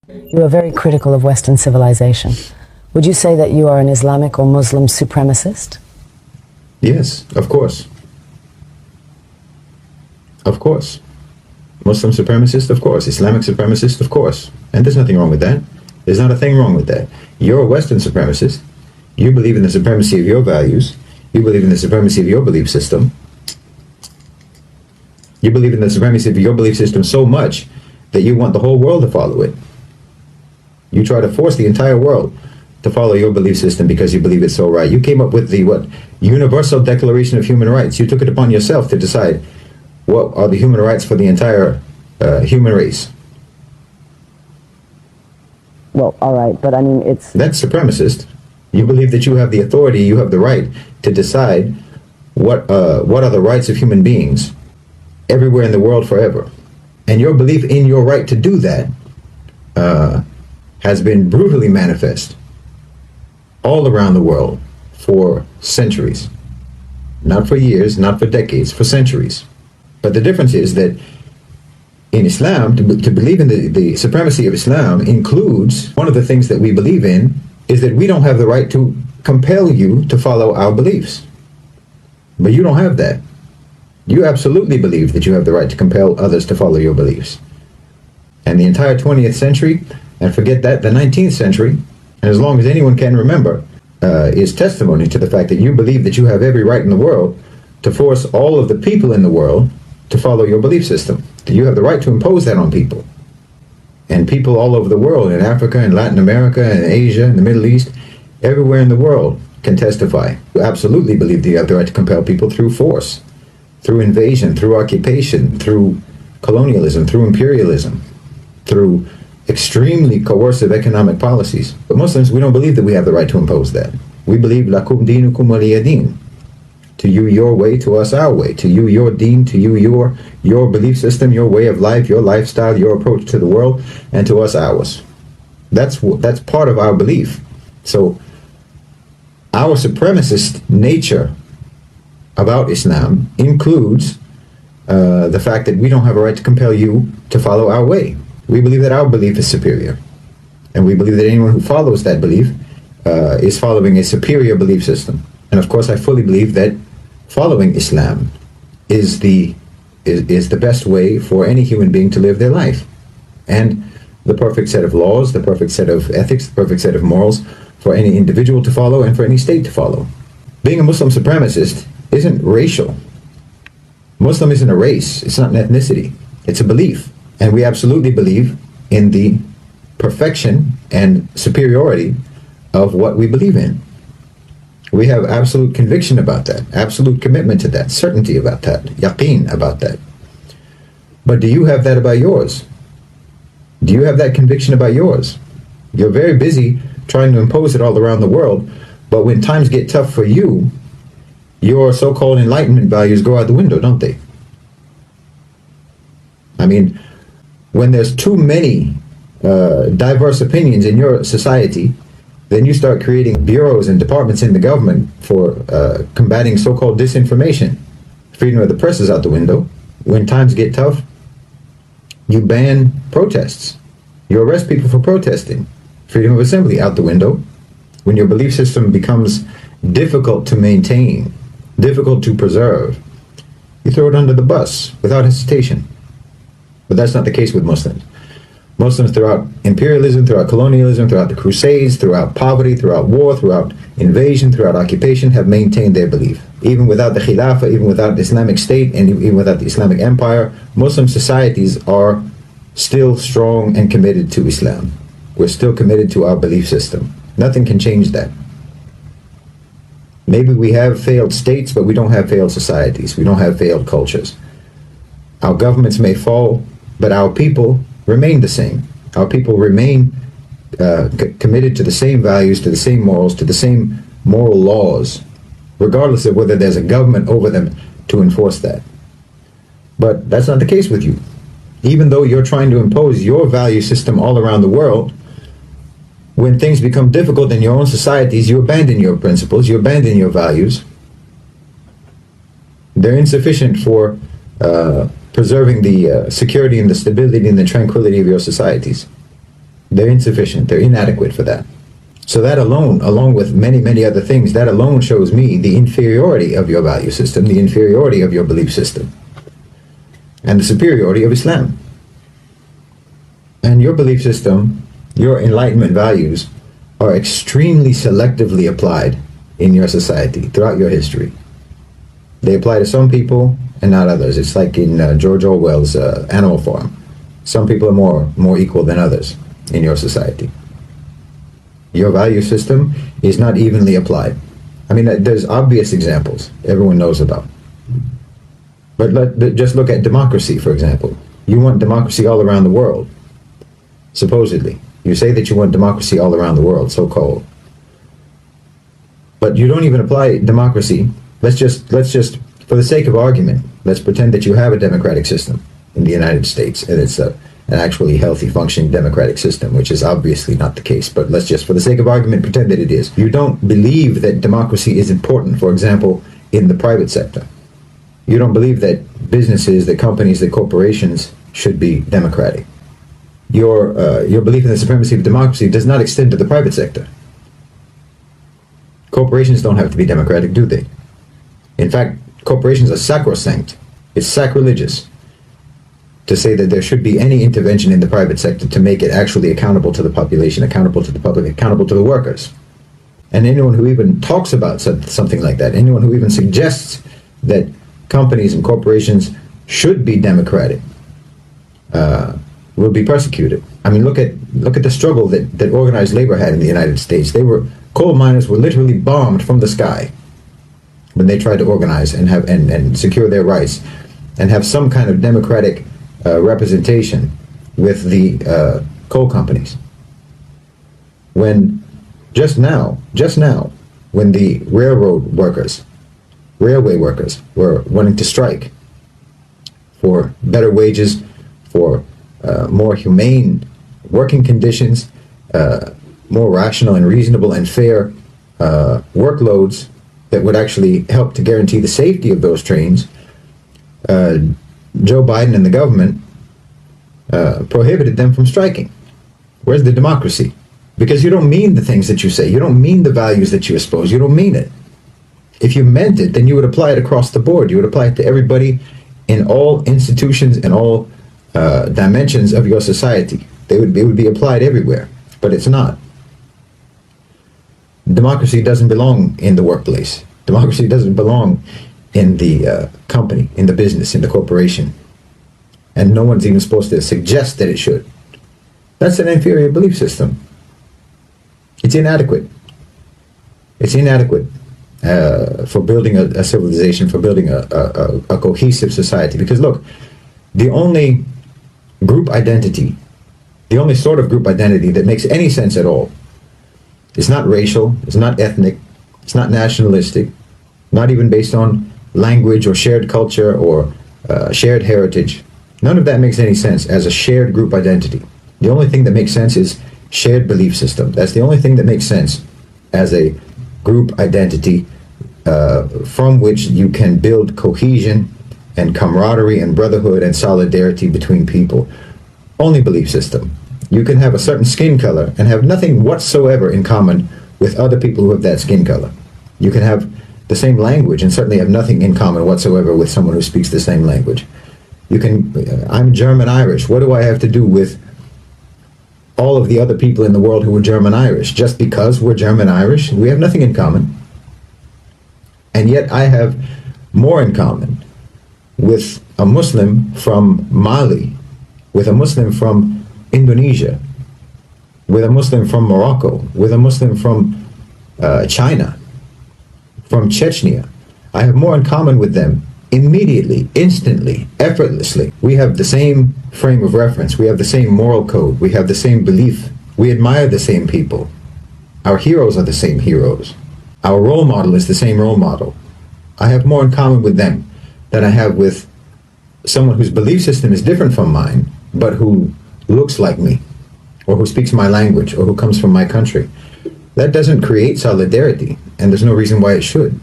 You are very critical of Western civilization. Would you say that you are an Islamic or Muslim supremacist? Yes, of course. Of course. Muslim supremacist, of course. Islamic supremacist, of course. And there's nothing wrong with that. There's not a thing wrong with that. You're a Western supremacist. You believe in the supremacy of your values. You believe in the supremacy of your belief system. You believe in the supremacy of your belief system so much that you want the whole world to follow it. You try to force the entire world to follow your belief system because you believe it's so right. You came up with the Universal Declaration of Human Rights. You took it upon yourself to decide what are the human rights for the entire human race. Well, all right, but I mean, it's... That's supremacist. You believe that you have the authority, you have the right to decide what are the rights of human beings everywhere in the world forever. And your belief in your right to do that has been brutally manifest all around the world for centuries. Not for years, not for decades, for centuries. But the difference is that in Islam, to believe in the supremacy of Islam includes, one of the things that we believe in is that we don't have the right to compel you to follow our beliefs. But you don't have that. You absolutely believe that you have the right to compel others to follow your beliefs. And the entire 20th century, and forget that, the 19th century, and as long as anyone can remember, is testimony to the fact that you believe that you have every right in the world to force all of the people in the world to follow your belief system. That you have the right to impose that on people. And people all over the world, in Africa, in Latin America, in Asia, in the Middle East, everywhere in the world can testify. You absolutely believe that you have the right to compel people through force, through invasion, through occupation, through colonialism, through imperialism, through extremely coercive economic policies. But Muslims, we don't believe that we have the right to impose that. We believe lakum dinukum waliya din. To you your way, to us our way. To you your deen, to you your belief system, your way of life, your lifestyle, your approach to the world, and to us ours. That's part of our belief. So our supremacist nature about Islam includes the fact that we don't have a right to compel you to follow our way. We believe that our belief is superior. And we believe that anyone who follows that belief is following a superior belief system. And of course I fully believe that following Islam is the best way for any human being to live their life. And the perfect set of laws, the perfect set of ethics, the perfect set of morals for any individual to follow and for any state to follow. Being a Muslim supremacist isn't racial. Muslim isn't a race, it's not an ethnicity, it's a belief. And we absolutely believe in the perfection and superiority of what we believe in. We have absolute conviction about that, absolute commitment to that, certainty about that, yaqeen about that. But do you have that about yours? Do you have that conviction about yours? You're very busy trying to impose it all around the world, but when times get tough for you, your so-called enlightenment values go out the window, don't they? I mean, when there's too many diverse opinions in your society, then you start creating bureaus and departments in the government for combating so-called disinformation. Freedom of the press is out the window. When times get tough, you ban protests. You arrest people for protesting. Freedom of assembly out the window. When your belief system becomes difficult to maintain, difficult to preserve, you throw it under the bus without hesitation. But that's not the case with Muslims. Muslims throughout imperialism, throughout colonialism, throughout the Crusades, throughout poverty, throughout war, throughout invasion, throughout occupation, have maintained their belief. Even without the Khilafah, even without the Islamic State, and even without the Islamic Empire, Muslim societies are still strong and committed to Islam. We're still committed to our belief system. Nothing can change that. Maybe we have failed states, but we don't have failed societies. We don't have failed cultures. Our governments may fall, but our people remain the same. Our people remain committed to the same values, to the same morals, to the same moral laws, regardless of whether there's a government over them to enforce that. But that's not the case with you. Even though you're trying to impose your value system all around the world, when things become difficult in your own societies, you abandon your principles, you abandon your values. They're insufficient for preserving the security and the stability and the tranquility of your societies. They're insufficient. They're inadequate for that. So that alone, along with many, many other things, that alone shows me the inferiority of your value system, the inferiority of your belief system, and the superiority of Islam. And your belief system, your enlightenment values, are extremely selectively applied in your society throughout your history. They apply to some people and not others. It's like in George Orwell's Animal Farm. Some people are more equal than others in your society. Your value system is not evenly applied. I mean, there's obvious examples everyone knows about. But just look at democracy, for example. You want democracy all around the world, supposedly. You say that you want democracy all around the world, so-called. But you don't even apply democracy. Let's just, for the sake of argument, let's pretend that you have a democratic system in the United States, and it's an actually healthy, functioning democratic system, which is obviously not the case. But let's just, for the sake of argument, pretend that it is. You don't believe that democracy is important, for example, in the private sector. You don't believe that businesses, that companies, that corporations should be democratic. Your belief in the supremacy of democracy does not extend to the private sector. Corporations don't have to be democratic, do they? In fact, corporations are sacrosanct. It's sacrilegious to say that there should be any intervention in the private sector to make it actually accountable to the population, accountable to the public, accountable to the workers. And anyone who even talks about something like that, anyone who even suggests that companies and corporations should be democratic, will be persecuted. I mean, look at the struggle that organized labor had in the United States. Coal miners were literally bombed from the sky when they tried to organize and secure their rights and have some kind of democratic representation with the coal companies. When just now, when the railway workers were wanting to strike for better wages, for more humane working conditions, more rational and reasonable and fair workloads that would actually help to guarantee the safety of those trains, Joe Biden and the government prohibited them from striking. Where's the democracy? Because you don't mean the things that you say. You don't mean the values that you espouse. You don't mean it. If you meant it, then you would apply it across the board. You would apply it to everybody in all institutions and all dimensions of your society. It would be applied everywhere, but it's not. Democracy doesn't belong in the workplace. Democracy doesn't belong in the company, in the business, in the corporation. And no one's even supposed to suggest that it should. That's an inferior belief system. It's inadequate. It's inadequate for building a civilization, for building a cohesive society. Because look, the only group identity, the only sort of group identity that makes any sense at all, it's not racial, it's not ethnic, it's not nationalistic, not even based on language or shared culture or shared heritage. None of that makes any sense as a shared group identity. The only thing that makes sense is shared belief system. That's the only thing that makes sense as a group identity from which you can build cohesion and camaraderie and brotherhood and solidarity between people. Only belief system. You can have a certain skin color and have nothing whatsoever in common with other people who have that skin color. You can have the same language and certainly have nothing in common whatsoever with someone who speaks the same language. You can, I'm German Irish. What do I have to do with all of the other people in the world who are German Irish? Just because we're German Irish, we have nothing in common. And yet I have more in common with a Muslim from Mali, with a Muslim from Indonesia, with a Muslim from Morocco, with a Muslim from China, from Chechnya. I have more in common with them immediately, instantly, effortlessly. We have the same frame of reference. We have the same moral code. We have the same belief. We admire the same people. Our heroes are the same heroes. Our role model is the same role model. I have more in common with them than I have with someone whose belief system is different from mine, but who looks like me, or who speaks my language, or who comes from my country. That doesn't create solidarity, and there's no reason why it should.